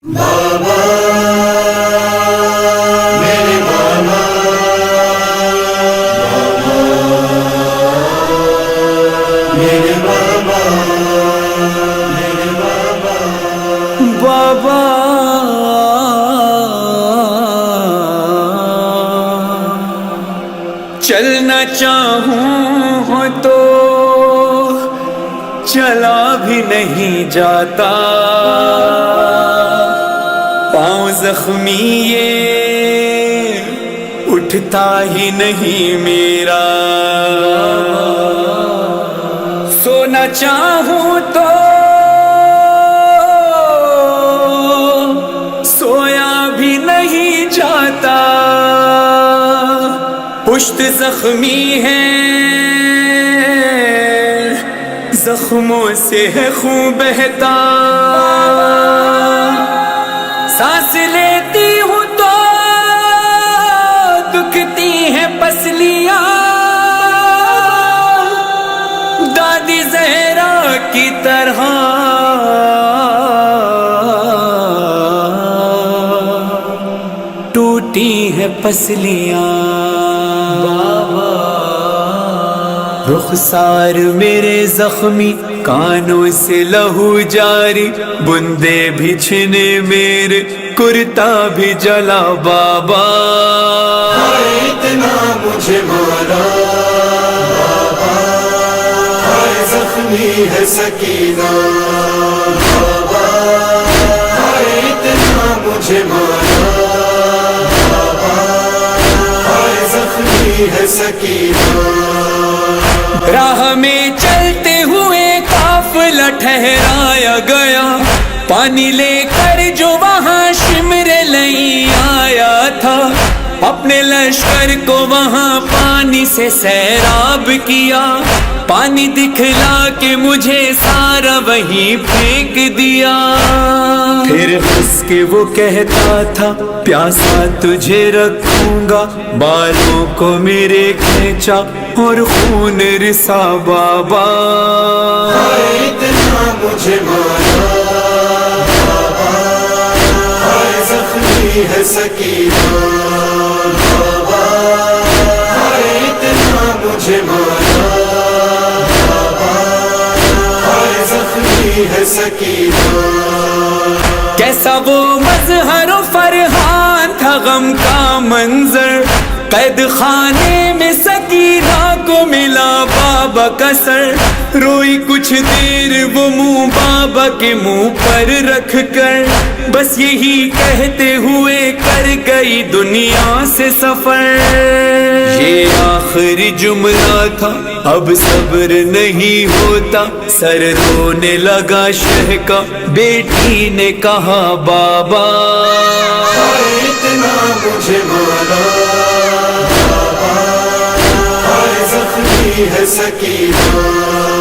بابا میرے بابا، میرے بابا، میرے بابا، بابا چلنا چاہوں تو چلا بھی نہیں جاتا، پاؤں زخمی یہ اٹھتا ہی نہیں میرا، سونا چاہوں تو سویا بھی نہیں جاتا، پشت زخمی ہے زخموں سے ہے خون بہتا، سانس لیتی ہوں تو دکھتی ہیں پسلیاں، دادی زہرا کی طرح ٹوٹی ہیں پسلیاں، رخسار میرے زخمی، کانوں سے لہو جاری، بندے بھی چھنے میرے، کرتا بھی جلا بابا، اتنا مجھے مارا بابا، ہائے زخمی ہے سکینہ بابا، ہائے اتنا مجھے مارا بابا، ہائے زخمی ہے سکینہ، راہ میں چلتے ہوئے قافلہ ٹھہرایا گیا، پانی لے کر جو وہاں شمر لئی آیا تھا، اپنے لشکر کو وہاں پانی سے سیراب کیا، پانی دکھلا کے مجھے سارا وہیں پھینک دیا، پھر ہنس کے وہ کہتا تھا پیاسا تجھے رکھوں گا، بالوں کو میرے کھینچا اور خون رسا بابا، اتنا مجھے مارا بابا، ہائے زخمی ہے سکینہ بابا، ہائے اتنا مجھے مارا بابا، ہائے زخمی ہے سکینہ، کیسا وہ مظہر و فرحان تھا غم کا منظر، قید خانے میں سکینہ کو ملا بابا کا سر، روئی کچھ دیر وہ منہ بابا کے منہ پر رکھ کر، بس یہی کہتے ہوئے کر گئی دنیا سے سفر، یہ آخری جملہ تھا اب صبر نہیں ہوتا، سر رونے لگا شہ کا، بیٹی نے کہا بابا، اتنا مجھے مارا بابا، ہائے زخمی ہے سکینہ